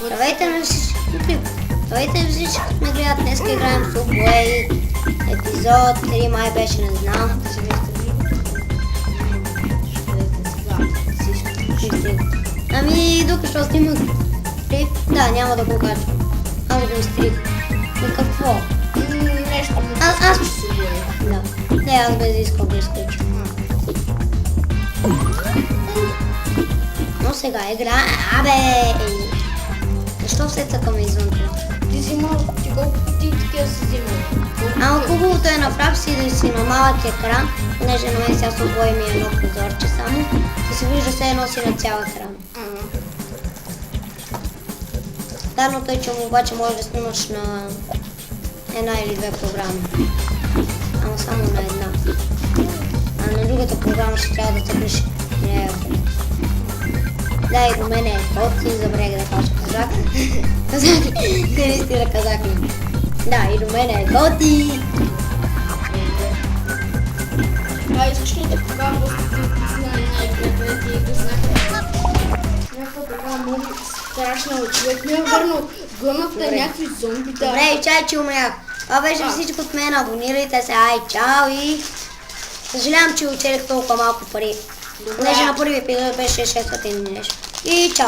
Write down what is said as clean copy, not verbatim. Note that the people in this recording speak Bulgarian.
Здравейте на всички! Здравейте на всички, които ме гледат. Днес играем в Subway. Епизод 3 май беше, не знам. Ами, докато снимах клип, да, няма да го кажа. Аз го изтрих. Но какво? Нещо. Аз... Да. Не, аз без да искам да изключа. Но сега игра... Абе! Защо все цъкаме извън това? Ти си имал, ти колко пъти такива си взимал? Ама хубавото е направи си да си на малък екран, понеже на мен сега се обои ми едно прозорче само, да се вижда все едно си на цял екран. Дарното е, че му обаче можеш да снимаш на една или две програми. Ама само на една. А на другата програма ще трябва да цъкнеш не. Да, и до мен е тоти, забрех да кажа казак. Казак, наистина казак ми. Да, и до мен е тоти. А искаш ли да покажа на най-гледате и да знаете някаква така много страшна човек. Не е върнал гънахте някакви зомбита. Добре, и чай, че умрях. Това беше всичко от мен. Абонирайте се. Ай, чао и... Съжалявам, че учелих толкова малко пари. Понеже на първи епизод беше 600 нещо. И чао!